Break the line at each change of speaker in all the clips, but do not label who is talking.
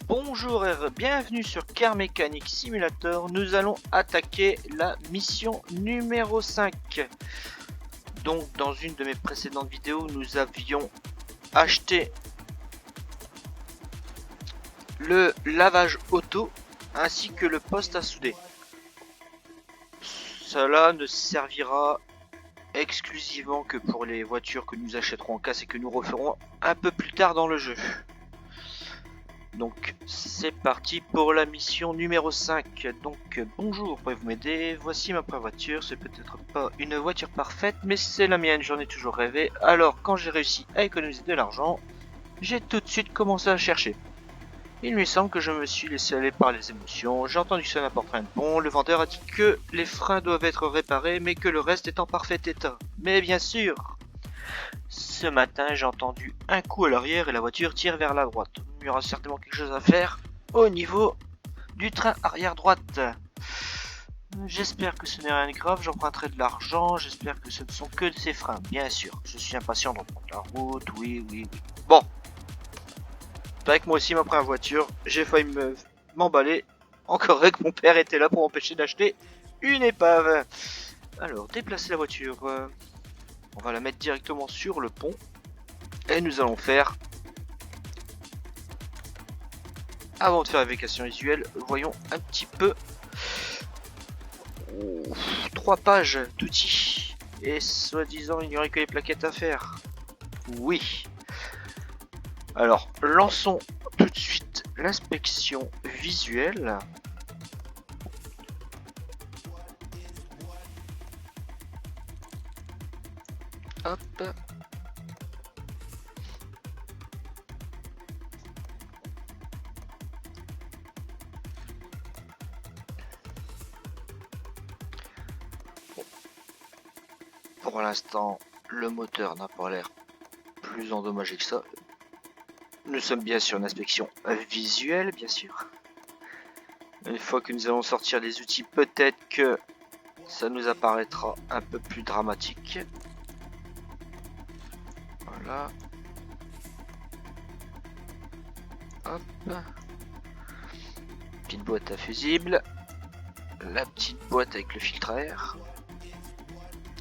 Bonjour et bienvenue sur Car Mechanic Simulator. Nous allons attaquer la mission numéro 5. Donc dans une de mes précédentes vidéos, nous avions acheté le lavage auto ainsi que le poste à souder. Cela ne servira exclusivement que pour les voitures que nous achèterons en casse et que nous referons un peu plus tard dans le jeu. Donc c'est parti pour la mission numéro 5. Donc bonjour, pouvez-vous m'aider? Voici ma première voiture, c'est peut-être pas une voiture parfaite, mais c'est la mienne, j'en ai toujours rêvé. Alors quand j'ai réussi à économiser de l'argent, j'ai tout de suite commencé à chercher. Il lui semble que je me suis laissé aller par les émotions, j'ai entendu que ça n'apporte rien de bon, le vendeur a dit que les freins doivent être réparés, mais que le reste est en parfait état. Mais bien sûr! Ce matin, j'ai entendu un coup à l'arrière et la voiture tire vers la droite. Il y aura certainement quelque chose à faire au niveau du train arrière droite. J'espère que ce n'est rien de grave, j'emprunterai de l'argent, j'espère que ce ne sont que de ces freins, bien sûr. Je suis impatient de reprendre la route, oui. Bon, avec moi aussi ma première voiture, j'ai failli m'emballer. Encore que mon père était là pour m'empêcher d'acheter une épave. Alors, déplacer la voiture. On va la mettre directement sur le pont. Et nous allons faire, avant de faire la vérification visuelle, voyons un petit peu. 3 pages d'outils. Et soi-disant, il n'y aurait que les plaquettes à faire. Oui. Alors, lançons tout de suite l'inspection visuelle. Hop. Pour l'instant, le moteur n'a pas l'air plus endommagé que ça. Nous sommes bien sur une inspection visuelle, bien sûr. Une fois que nous allons sortir les outils, peut-être que ça nous apparaîtra un peu plus dramatique. Voilà. Hop. Petite boîte à fusible. La petite boîte avec le filtre à air.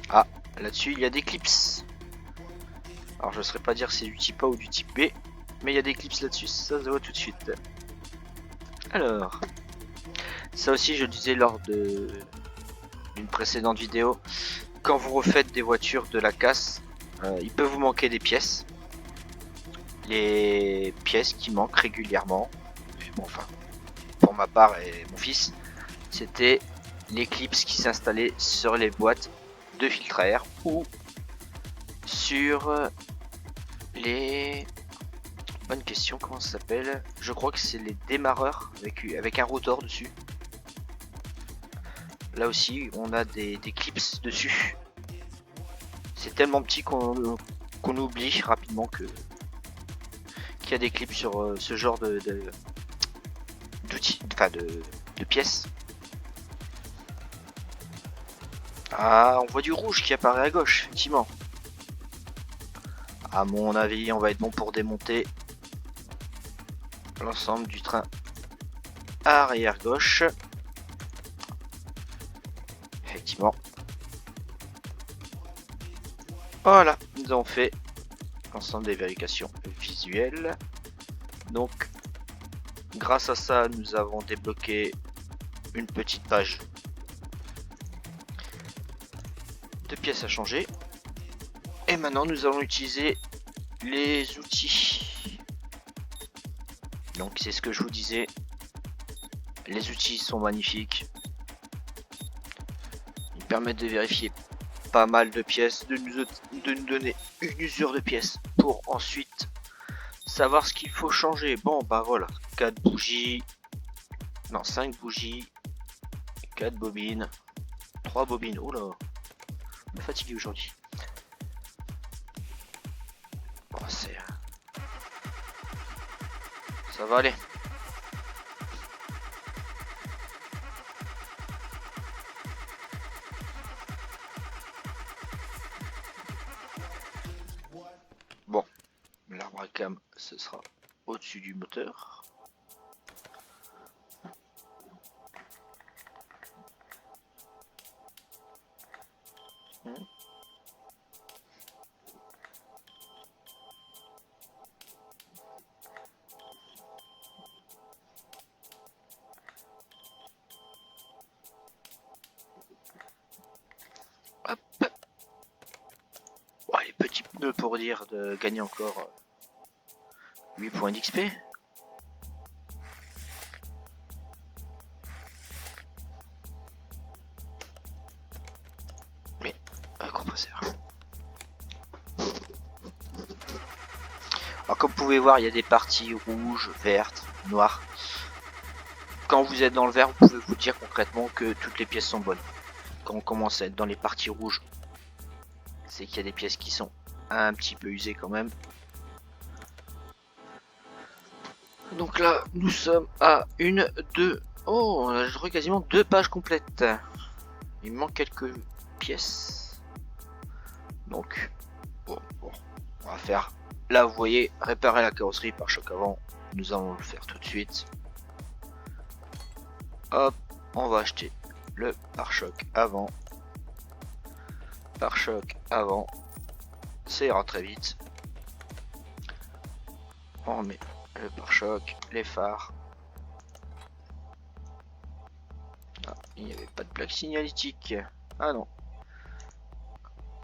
Ah, là-dessus il y a des clips. Alors je ne saurais pas dire si c'est du type A ou du type B, mais il y a des clips là-dessus, ça se voit tout de suite. Alors, ça aussi je le disais lors d'une précédente vidéo, quand vous refaites des voitures de la casse, il peut vous manquer des pièces. Les pièces qui manquent régulièrement, bon, enfin, pour ma part et mon fils, c'était les clips qui s'installaient sur les boîtes de filtre à air ou sur les... Bonne question, comment ça s'appelle? Je crois que c'est les démarreurs avec un rotor dessus. Là aussi, on a des clips dessus. C'est tellement petit qu'on oublie rapidement qu'il y a des clips sur ce genre d'outils, enfin de pièces. Ah, on voit du rouge qui apparaît à gauche, effectivement. À mon avis, on va être bon pour démonter l'ensemble du train arrière gauche. Effectivement. Voilà, nous avons fait l'ensemble des vérifications visuelles. Donc, grâce à ça, nous avons débloqué une petite page de pièces à changer. Et maintenant, nous allons utiliser les outils. Donc, c'est ce que je vous disais. Les outils sont magnifiques. Ils permettent de vérifier pas mal de pièces, de nous donner une usure de pièces pour ensuite savoir ce qu'il faut changer. Bon, bah voilà, 4 bougies, non 5 bougies, 4 bobines, 3 bobines. Oh là, je suis fatigué aujourd'hui. Bon, ça va aller. Bon, l'arbre à cam, ce sera au-dessus du moteur. Hop. Oh, les petits pneus pour dire de gagner encore 8 points d'XP. Mais un compresseur. Alors comme vous pouvez voir, il y a des parties rouges, vertes, noires. Quand vous êtes dans le vert, vous pouvez vous dire concrètement que toutes les pièces sont bonnes. Quand on commence à être dans les parties rouges, c'est qu'il y a des pièces qui sont un petit peu usées quand même. Donc là, nous sommes à une, deux... Oh, je crois quasiment 2 pages complètes. Il me manque quelques pièces. Donc, bon, on va faire... Là, vous voyez, réparer la carrosserie par choc avant. Nous allons le faire tout de suite. Hop, on va acheter le pare-choc avant. Pare-choc avant. Ça ira très vite. On remet le pare-choc, les phares. Ah, il n'y avait pas de plaque signalétique. Ah non.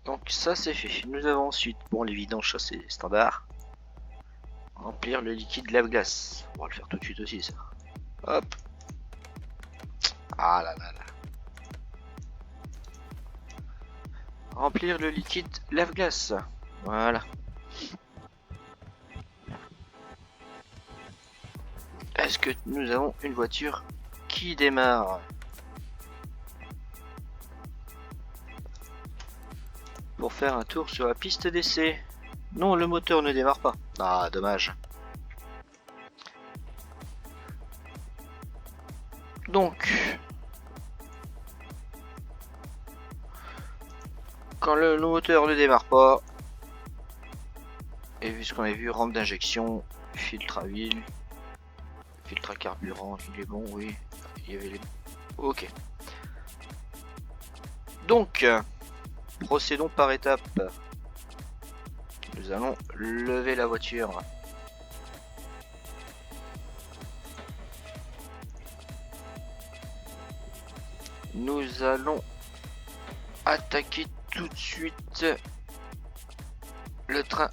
Donc ça c'est fait. Nous avons ensuite, bon les vidanges ça c'est standard. Remplir le liquide lave-glace. On va le faire tout de suite aussi ça. Hop. Ah là là là. Remplir le liquide lave-glace. Voilà. Est-ce que nous avons une voiture qui démarre? Pour faire un tour sur la piste d'essai. Non, le moteur ne démarre pas. Ah, dommage. Donc, quand le moteur ne démarre pas, et vu ce qu'on a vu, rampe d'injection, filtre à huile, filtre à carburant, il est bon, oui. Il y avait les... Ok. Donc, procédons par étapes. Nous allons lever la voiture. Nous allons attaquer tout de suite le train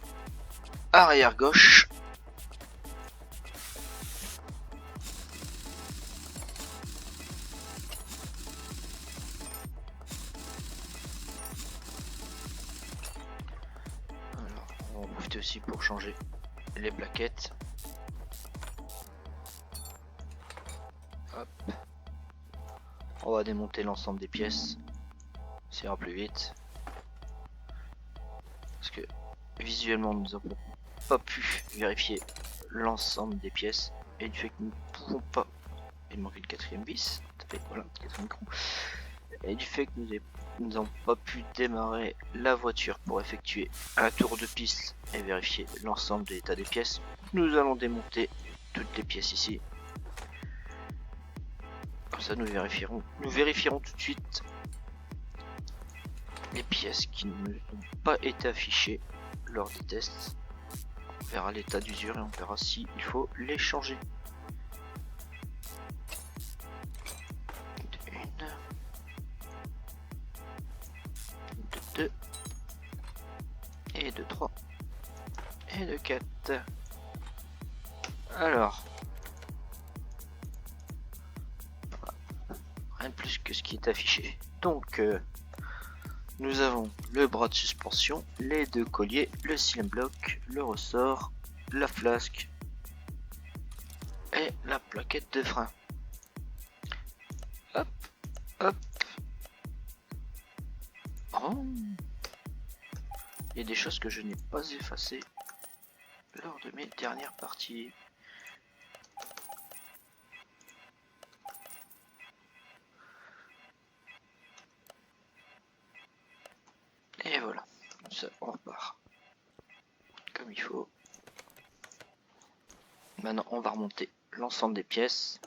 arrière gauche. Alors, on va en profiter aussi pour changer les plaquettes. Hop. On va démonter l'ensemble des pièces. Ça ira plus vite. Parce que visuellement nous n'avons pas pu vérifier l'ensemble des pièces. Et du fait que nous ne pouvons pas... Il manque une 4ème vis. Voilà, 4ème micro. Et du fait que nous n'avons pas pu démarrer la voiture pour effectuer un tour de piste et vérifier l'ensemble de l'état des pièces, nous allons démonter toutes les pièces ici. Comme ça nous vérifierons tout de suite les pièces qui n'ont pas été affichées lors des tests. On verra l'état d'usure et on verra si il faut les changer. De 2 et de 3 et de 4. Alors, rien de plus que ce qui est affiché. Donc, nous avons le bras de suspension, les 2 colliers, le cylindre bloc, le ressort, la flasque et la plaquette de frein. Hop, hop. Oh. Il y a des choses que je n'ai pas effacées lors de mes dernières parties. Et voilà, ça on repart comme il faut. Maintenant on va remonter l'ensemble des pièces.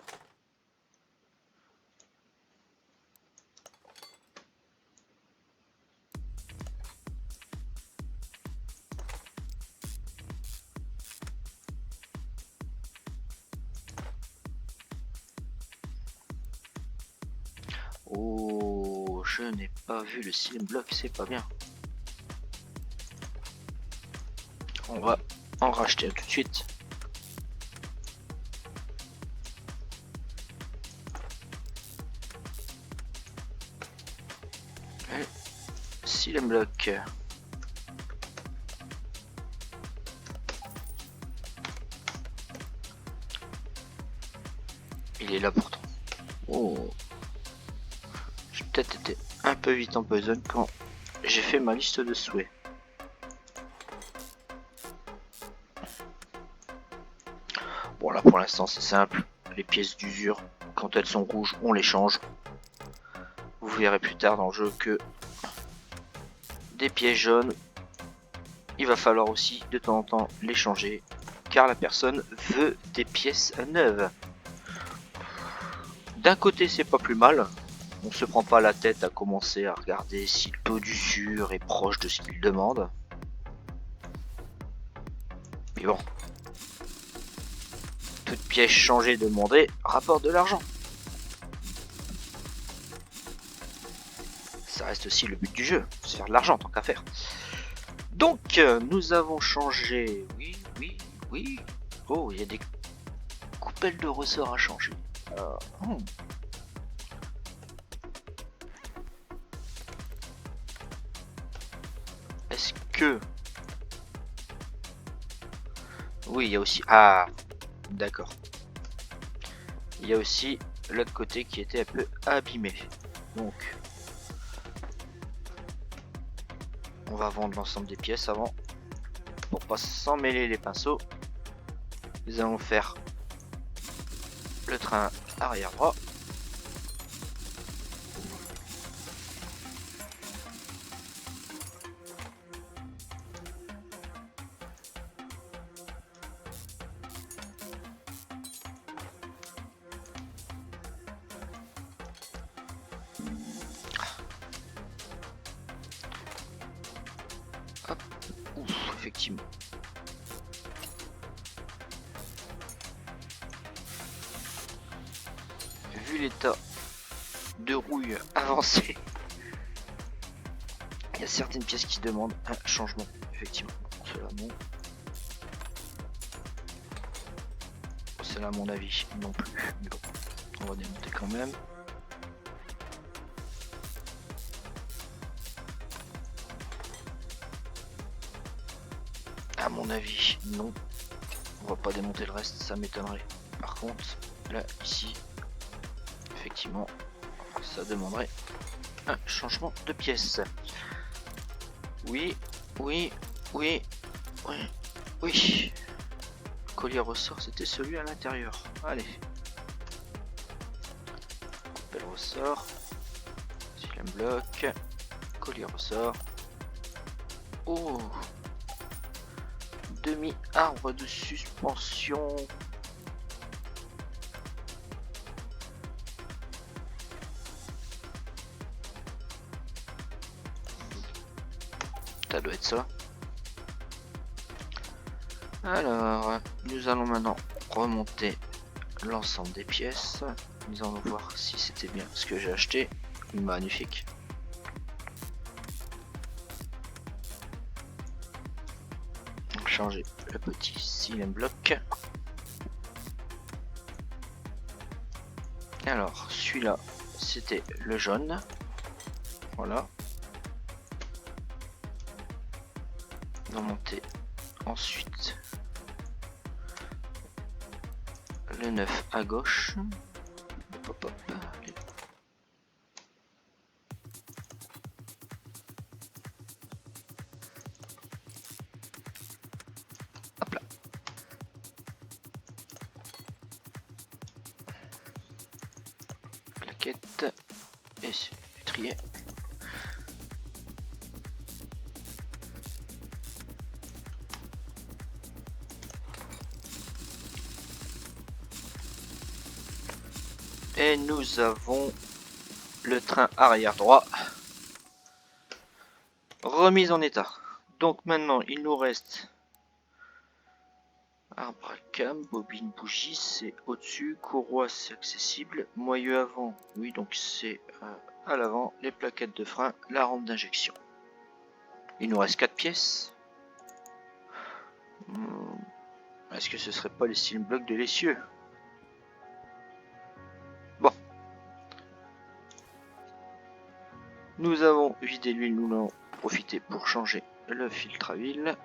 Oh, je n'ai pas vu le ceiling block, c'est pas bien. On va en racheter tout de suite. Ceiling block. Il est là pourtant. Oh. J'ai peut-être été un peu vite en besogne quand j'ai fait ma liste de souhaits. Bon là pour l'instant c'est simple. Les pièces d'usure, quand elles sont rouges, on les change. Vous verrez plus tard dans le jeu que des pièces jaunes, il va falloir aussi de temps en temps les changer. Car la personne veut des pièces neuves. D'un côté c'est pas plus mal. On se prend pas la tête à commencer à regarder si le taux d'usure est proche de ce qu'il demande. Mais bon. Toute pièce changée demandée rapporte de l'argent. Ça reste aussi le but du jeu, se faire de l'argent tant qu'à faire. Donc nous avons changé. Oui. Oh, il y a des coupelles de ressorts à changer. Est-ce que... Oui, il y a aussi... Ah, d'accord. Il y a aussi l'autre côté qui était un peu abîmé. Donc, on va vendre l'ensemble des pièces avant. Pour pas s'en mêler les pinceaux. Nous allons faire le train arrière droit. Hop. Ouf, effectivement. Vu l'état de rouille avancé, il y a certaines pièces qui demandent un changement, effectivement. Cela, non. Cela, à mon avis, non plus. Mais bon, on va démonter quand même. À mon avis, non. On va pas démonter le reste, ça m'étonnerait. Par contre, là, ici, effectivement, ça demanderait un changement de pièce. Oui. Le collier ressort, c'était celui à l'intérieur. Allez. Coupelle ressort. Ceiling block. Collier ressort. Oh. Demi-arbre de suspension. Ça doit être ça. Alors, nous allons maintenant remonter l'ensemble des pièces. Nous allons voir si c'était bien ce que j'ai acheté. Magnifique. Changer le petit ceiling block. Alors, celui-là, c'était le jaune. Voilà. On va monter ensuite le 9 à gauche. Hop, hop. Hop là. Plaquette et trier. Et nous avons le train arrière droit remis en état. Donc maintenant il nous reste Arbre à cam, bobine, bougie, c'est au-dessus. Courroie, c'est accessible. Moyeu avant, oui, donc c'est à l'avant. Les plaquettes de frein, la rampe d'injection. Il nous reste 4 pièces. Est-ce que ce serait pas les steel blocks de l'essieu? Bon. Nous avons vidé l'huile, nous l'avons profité pour changer le filtre à huile.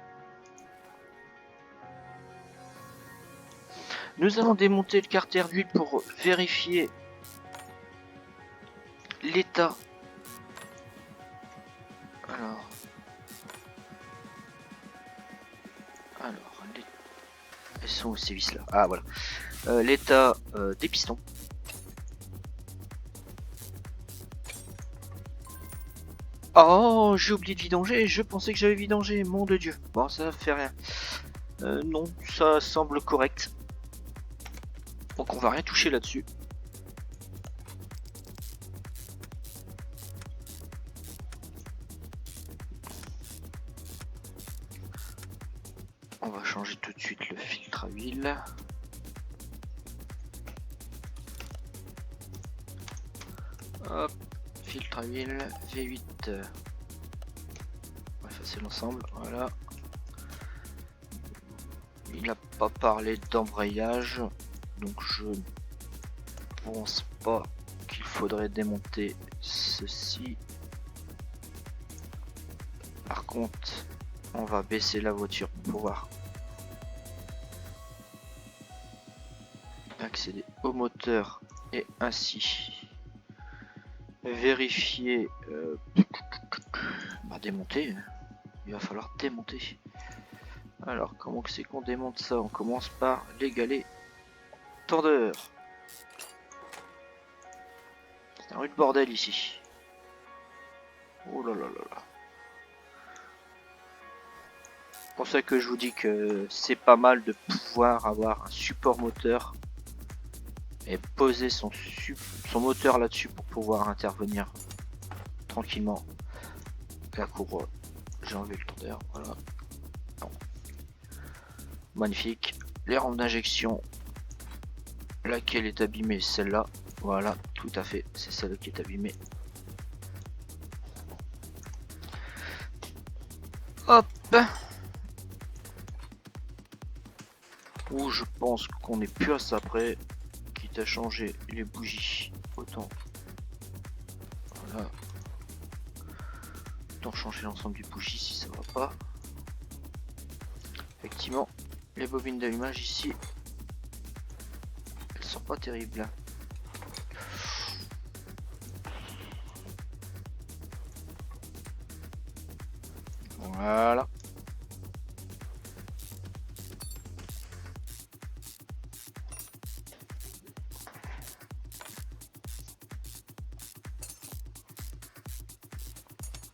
Nous allons démonter le carter d'huile pour vérifier l'état. Alors, elles sont où ces vis là? Ah voilà. L'état des pistons. Oh, j'ai oublié de vidanger, je pensais que j'avais vidangé, mon de Dieu. Bon, ça fait rien. Non, ça semble correct. Donc on va rien toucher là-dessus. On va changer tout de suite le filtre à huile. Hop, filtre à huile, V8. On va effacer l'ensemble, voilà. Il n'a pas parlé d'embrayage, donc je ne pense pas qu'il faudrait démonter ceci. Par contre, on va baisser la voiture pour pouvoir accéder au moteur et ainsi vérifier démonter. Il va falloir démonter. Alors comment que c'est qu'on démonte ça? On commence par l'égaler tendeur. C'est un rude bordel ici. Oh là là là là. C'est pour ça que je vous dis que c'est pas mal de pouvoir avoir un support moteur et poser son moteur là-dessus pour pouvoir intervenir tranquillement. La courroie, j'ai enlevé le tendeur, voilà. Non. Magnifique. Les rampes d'injection, laquelle est abîmée? Celle-là. Voilà, tout à fait, c'est celle qui est abîmée. Hop. Ouh, je pense qu'on n'est plus à ça près. Quitte à changer les bougies, autant. Voilà. Autant changer l'ensemble des bougies si ça va pas. Effectivement, les bobines d'allumage ici, elles sont pas terribles. Voilà.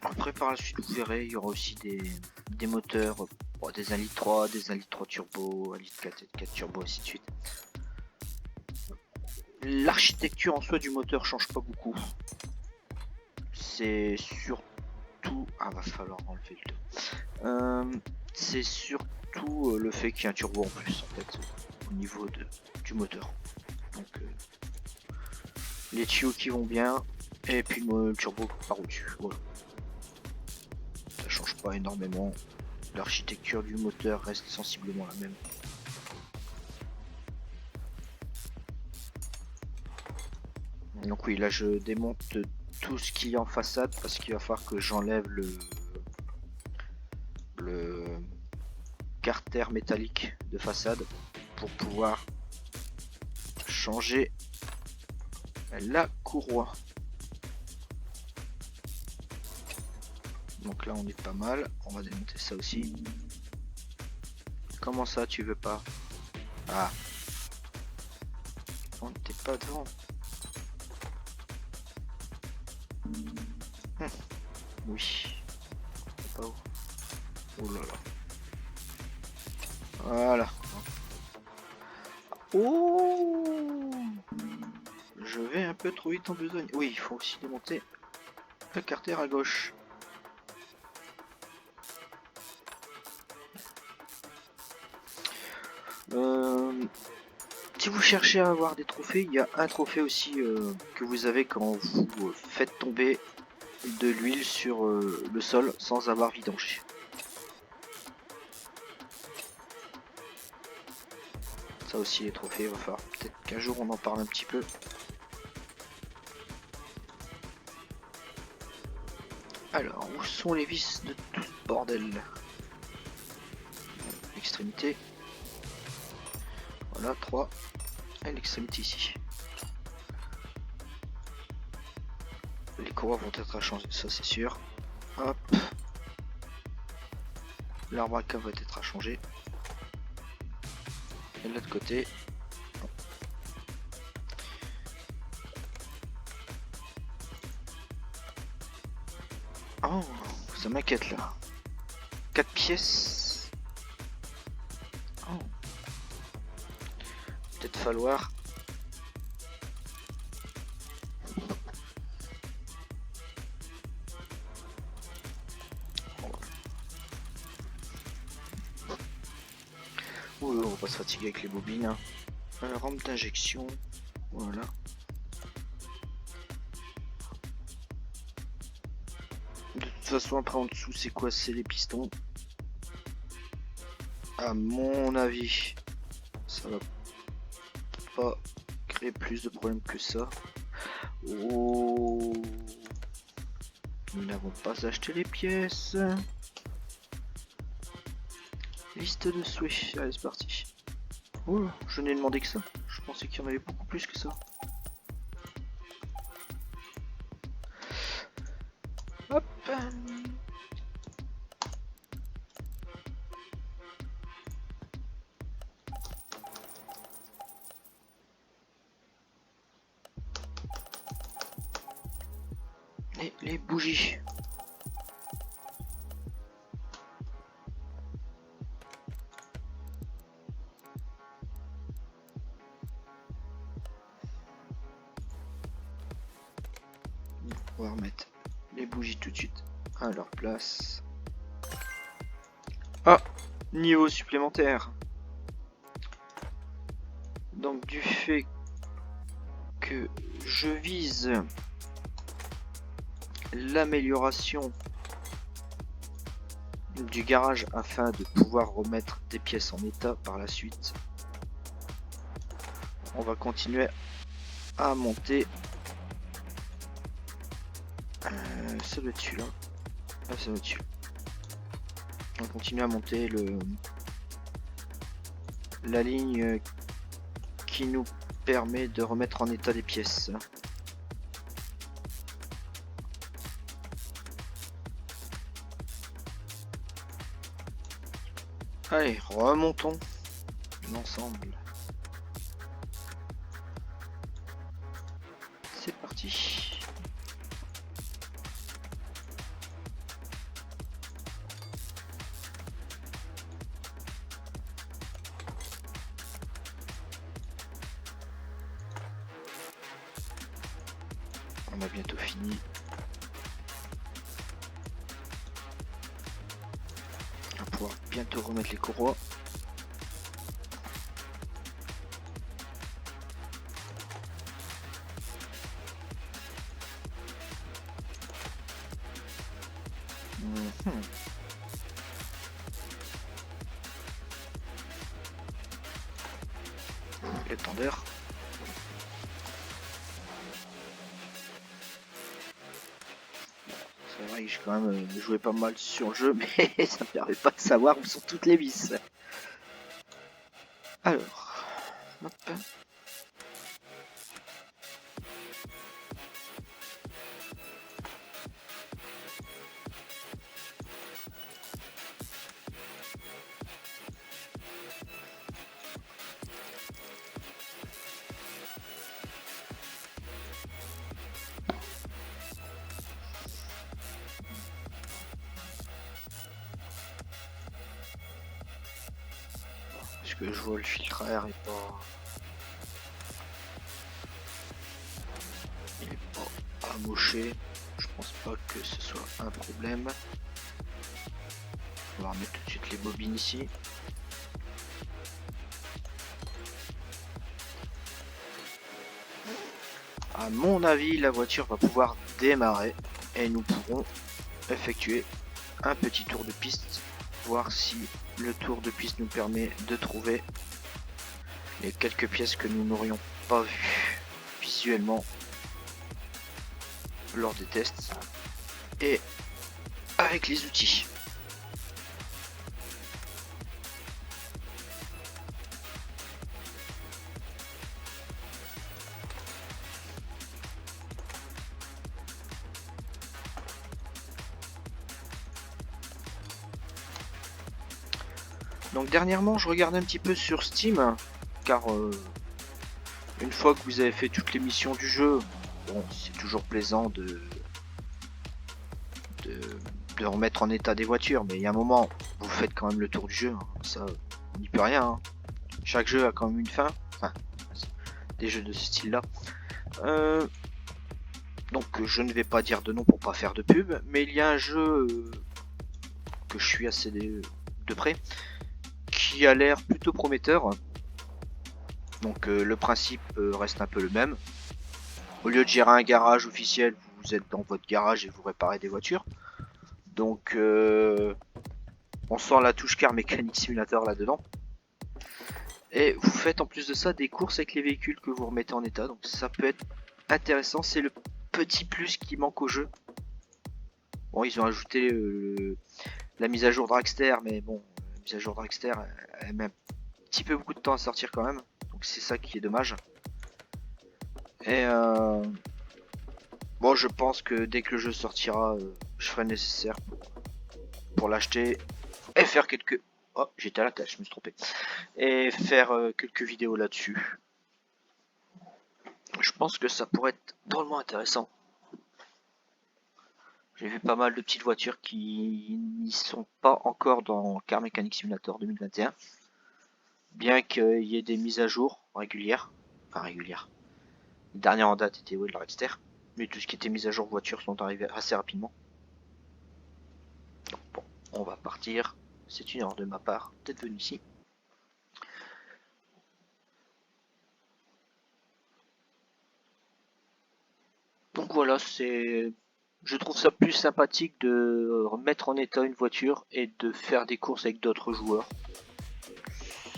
Après par la suite vous verrez, il y aura aussi des moteurs, des 1,3 litre, des 1,3 litre turbo, 1,4 litre 4 turbo, ainsi de suite. L'architecture en soi du moteur change pas beaucoup. C'est surtout... Ah, va falloir enlever le 2. C'est surtout le fait qu'il y a un turbo en plus en fait au niveau du moteur. Donc les tuyaux qui vont bien et puis le turbo par au-dessus. Voilà. Ça change pas énormément. L'architecture du moteur reste sensiblement la même. Donc oui, là je démonte tout ce qui est en façade parce qu'il va falloir que j'enlève le carter métallique de façade pour pouvoir changer la courroie. Donc là on est pas mal, on va démonter ça aussi. Comment ça tu veux pas? Ah, on n'était pas devant. Oui, pas où. Oh là là. Voilà. Oh, je vais un peu trop vite en besogne. Oui, il faut aussi démonter le carter à gauche. Si vous cherchez à avoir des trophées, il y a un trophée aussi que vous avez quand vous faites tomber de l'huile sur le sol sans avoir vidangé. Ça aussi les trophées, il va falloir peut-être qu'un jour on en parle un petit peu. Alors, où sont les vis de tout ce bordel? L'extrémité. Voilà, 3. Et l'extrémité ici. Les courroies vont être à changer, ça c'est sûr. Hop. L'arbre à cave va être à changer. Et de l'autre côté. Oh, ça m'inquiète là. 4 pièces. Oh. Peut-être falloir. Ouh, on va pas se fatiguer avec les bobines. Hein. Rampe d'injection. Voilà. De toute façon, après en dessous, c'est quoi? C'est les pistons. À mon avis, ça va pas créer plus de problèmes que ça. Oh, nous n'avons pas acheté les pièces. Liste de souhaits. Allez, c'est parti. Oh, je n'ai demandé que ça. Je pensais qu'il y en avait beaucoup plus que ça. Hop. Et les bougies. On va remettre les bougies tout de suite à leur place. Ah, niveau supplémentaire. Donc du fait que je vise l'amélioration du garage afin de pouvoir remettre des pièces en état par la suite, on va continuer à monter. Ça doit être celui-là. Ah, ça doit être celui-là. On continue à monter la ligne qui nous permet de remettre en état les pièces. Allez, remontons l'ensemble. C'est parti. On a bientôt fini. On va pouvoir bientôt remettre les courroies. Le tendeur. C'est vrai que j'ai quand même joué pas mal sur le jeu, mais ça me permet pas de savoir où sont toutes les vis. Alors, hop. Parce que je vois le filtre à air est pas... Il est pas amoché. Je pense pas que ce soit un problème. On va remettre tout de suite les bobines ici. à mon avis, la voiture va pouvoir démarrer et nous pourrons effectuer un petit tour de piste, voir si le tour de piste nous permet de trouver les quelques pièces que nous n'aurions pas vues visuellement lors des tests et avec les outils. Donc dernièrement je regardais un petit peu sur Steam car une fois que vous avez fait toutes les missions du jeu, bon, c'est toujours plaisant de remettre en état des voitures, mais il y a un moment vous faites quand même le tour du jeu, hein. Ça on n'y peut rien, hein. Chaque jeu a quand même une fin, enfin des jeux de ce style là. Donc je ne vais pas dire de nom pour pas faire de pub, mais il y a un jeu que je suis assez de près qui a l'air plutôt prometteur. Donc le principe reste un peu le même. Au lieu de gérer un garage officiel, vous êtes dans votre garage et vous réparez des voitures. Donc on sent la touche car mécanique simulateur là-dedans. Et vous faites en plus de ça des courses avec les véhicules que vous remettez en état. Donc ça peut être intéressant, c'est le petit plus qui manque au jeu. Bon, ils ont ajouté la mise à jour Dragster, mais bon, la mise à jour Dragster, elle met un petit peu beaucoup de temps à sortir quand même. Donc c'est ça qui est dommage. Et bon, je pense que dès que le jeu sortira, je ferai le nécessaire pour l'acheter et faire quelques... Oh, j'étais à la tâche, je me suis trompé. Et faire quelques vidéos là-dessus. Je pense que ça pourrait être drôlement intéressant. J'ai vu pas mal de petites voitures qui n'y sont pas encore dans Car Mechanic Simulator 2021. Bien qu'il y ait des mises à jour régulières. Enfin régulières. Les dernières en date étaient le Dragster. Mais tout ce qui était mise à jour voiture sont arrivés assez rapidement. Donc bon, on va partir. C'est une erreur de ma part d'être venu ici. Donc voilà, je trouve ça plus sympathique de remettre en état une voiture et de faire des courses avec d'autres joueurs.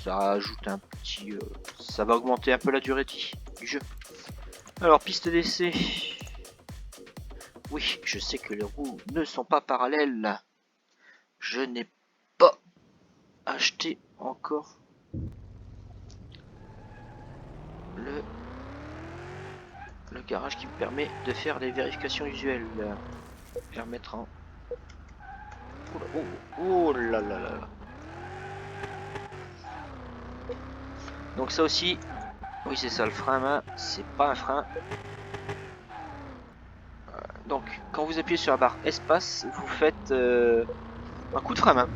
Ça ajoute un petit... ça va augmenter un peu la durée du jeu. Alors, piste d'essai. Oui, je sais que les roues ne sont pas parallèles. Je n'ai pas acheté encore le garage qui me permet de faire les vérifications usuelles. Permettre en... Oh là là là là. Donc ça aussi, oui c'est ça le frein à main, c'est pas un frein. Donc quand vous appuyez sur la barre espace, vous faites un coup de frein à main.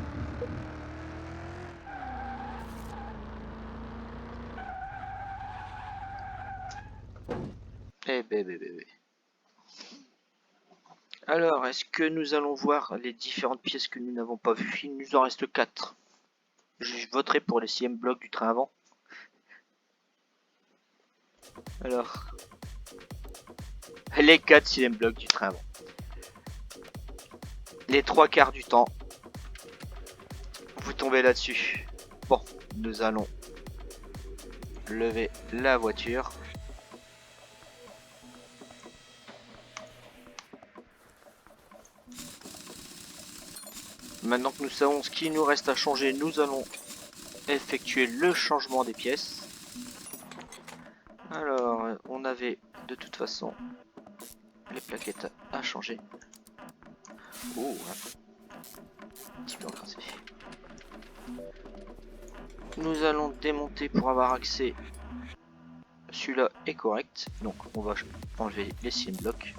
Eh ben. Alors, est-ce que nous allons voir les différentes pièces que nous n'avons pas vues? Il nous en reste 4. Je voterai pour les 6e blocs du train avant. Alors, les 4 6e blocs du train avant. Les 3/4 du temps, vous tombez là-dessus. Bon, nous allons lever la voiture. Maintenant que nous savons ce qu'il nous reste à changer, nous allons effectuer le changement des pièces. Alors, on avait de toute façon les plaquettes à changer. Oh, un petit peu encrassé. Nous allons démonter pour avoir accès. Celui-là est correct, donc on va enlever les 6e blocs.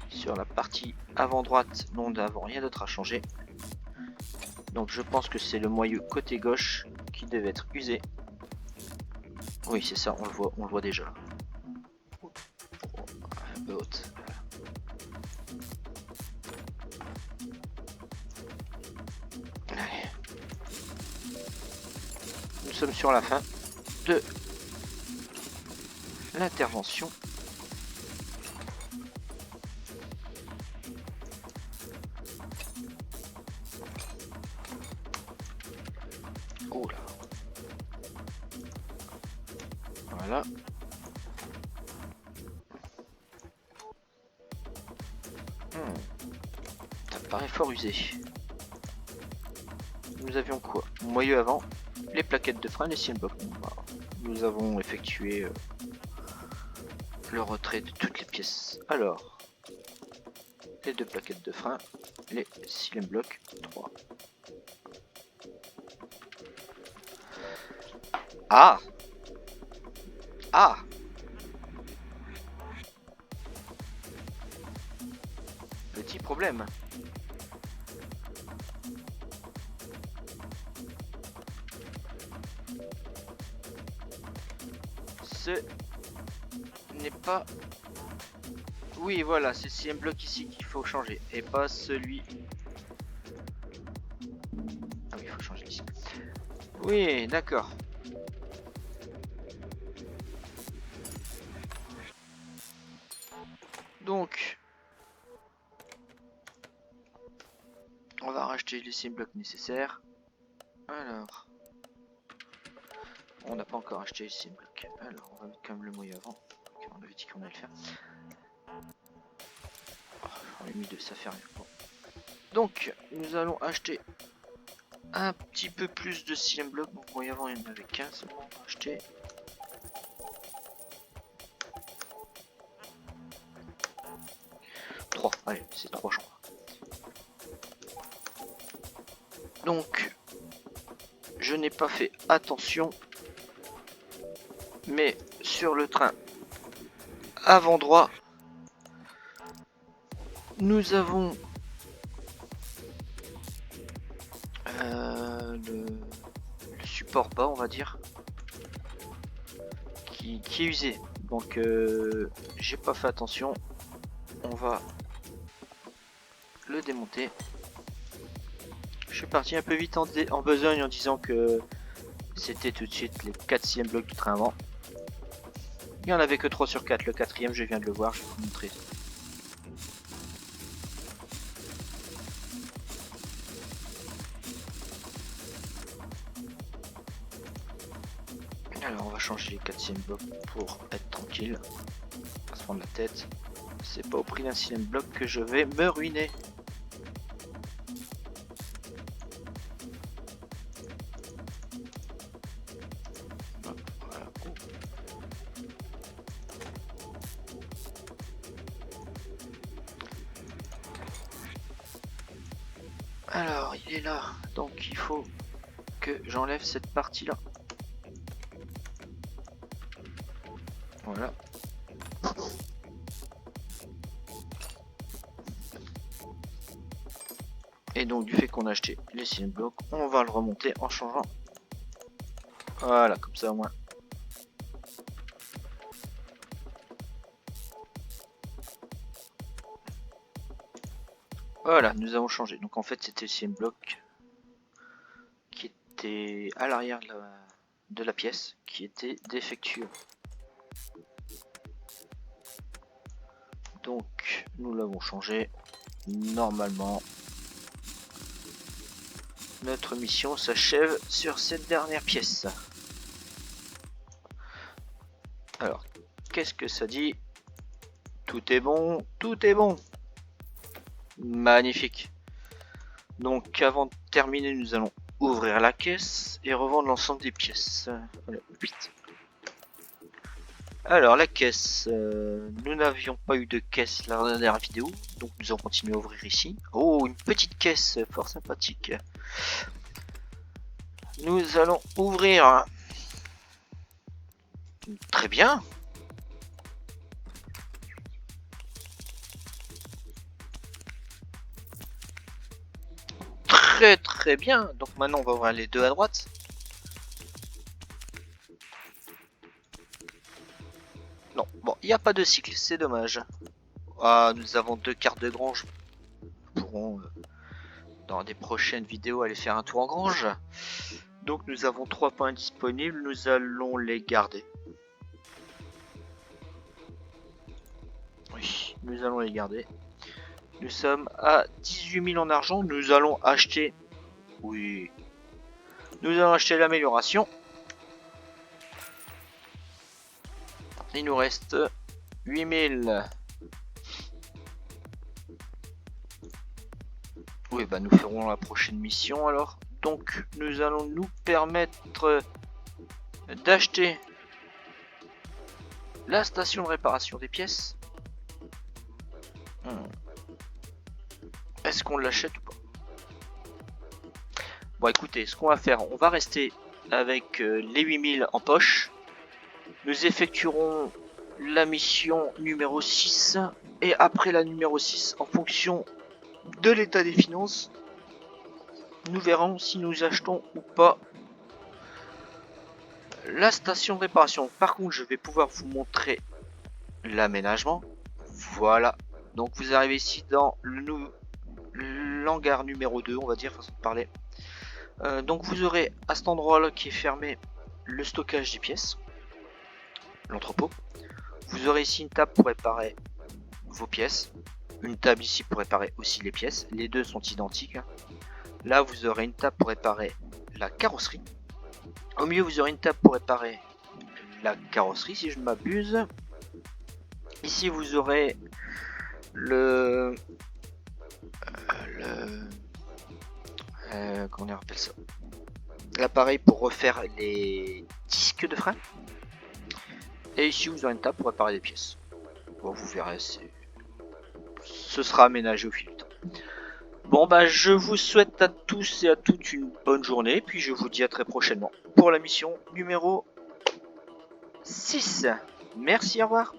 Sur la partie avant droite, nous n'avons rien d'autre à changer. Donc je pense que c'est le moyeu côté gauche qui devait être usé. Oui c'est ça, on le voit déjà. Un peu haute. Allez. Nous sommes sur la fin de l'intervention Voilà. Ça paraît fort usé. Nous avions quoi? Moyeu avant, les plaquettes de frein, les cylindres blocs. Nous avons effectué le retrait de toutes les pièces. Alors, les 2 plaquettes de frein, les cylindres blocs 3. Ah! Ah! Petit problème. Ce n'est pas... Oui, voilà, c'est le CM bloc ici qu'il faut changer, et pas celui... Ah oui, il faut changer ici. Oui, d'accord. Donc, on va racheter les CM blocs nécessaires. Alors, on n'a pas encore acheté les CM blocs. Alors, on va mettre quand même le moyen avant. On avait dit qu'on allait le faire. Oh, j'en ai mis 2, ça fait rien. Bon. Donc, nous allons acheter un petit peu plus de CM blocs. Donc, moyen avant, il y en avait 15. On va acheter. Allez, c'est 3 je crois. Donc, je n'ai pas fait attention, mais sur le train avant droit, nous avons le support bas, on va dire, qui est usé. Donc, j'ai pas fait attention. On va le démonter. Je suis parti un peu vite en besogne en disant que c'était tout de suite les 4e blocs du train avant. Il n'y en avait que 3 sur 4, le 4e je viens de le voir, je vais vous montrer. Alors on va changer les 4e blocs pour être tranquille, pas se prendre la tête. C'est pas au prix d'un 6e bloc que je vais me ruiner. Alors il est là, donc il faut que j'enlève cette partie là. Voilà. Et donc du fait qu'on a acheté les cylindres blocs, on va le remonter en changeant. Voilà, comme ça au moins. Voilà, nous avons changé. Donc en fait c'était le cylindre bloc qui était à l'arrière de la pièce, qui était défectueux. Donc nous l'avons changé. Normalement, notre mission s'achève sur cette dernière pièce. Alors, qu'est-ce que ça dit? Tout est bon, tout est bon. Magnifique. Donc avant de terminer, nous allons ouvrir la caisse et revendre l'ensemble des pièces. Voilà, 8. Alors la caisse, nous n'avions pas eu de caisse la dernière vidéo, donc nous allons continuer à ouvrir ici. Oh, une petite caisse fort sympathique. Nous allons ouvrir. Très bien. Très bien. Donc maintenant on va ouvrir les 2 à droite. Non, bon, il n'y a pas de cycle, c'est dommage. Ah, nous avons 2 cartes de grange. Nous pourrons dans des prochaines vidéos aller faire un tour en grange. Donc nous avons 3 points disponibles, nous allons les garder. Oui, nous allons les garder. Nous sommes à 18 000 en argent, nous allons acheter... Oui. Nous allons acheter l'amélioration. Il nous reste 8000. Oui, bah nous ferons la prochaine mission alors. Donc nous allons nous permettre d'acheter la station de réparation des pièces. Est-ce qu'on l'achète ou pas? Bon écoutez, ce qu'on va faire, on va rester avec les 8000 en poche. Nous effectuerons la mission numéro 6 et après la numéro 6, en fonction de l'état des finances, nous verrons si nous achetons ou pas la station de réparation. Par contre, je vais pouvoir vous montrer l'aménagement. Voilà. Donc vous arrivez ici dans l'hangar numéro 2, on va dire, façon de parler. Donc vous aurez à cet endroit là qui est fermé le stockage des pièces, l'entrepôt. Vous aurez ici une table pour réparer vos pièces, une table ici pour réparer aussi les pièces, les deux sont identiques. Là vous aurez une table pour réparer la carrosserie, au milieu vous aurez une table pour réparer la carrosserie si je ne m'abuse. Ici vous aurez comment on appelle ça, l'appareil pour refaire les disques de frein. Et ici vous aurez une table pour réparer des pièces. Bon, vous verrez, ce sera aménagé au fil du temps. Bon bah je vous souhaite à tous et à toutes une bonne journée, puis je vous dis à très prochainement pour la mission numéro 6. Merci, au revoir.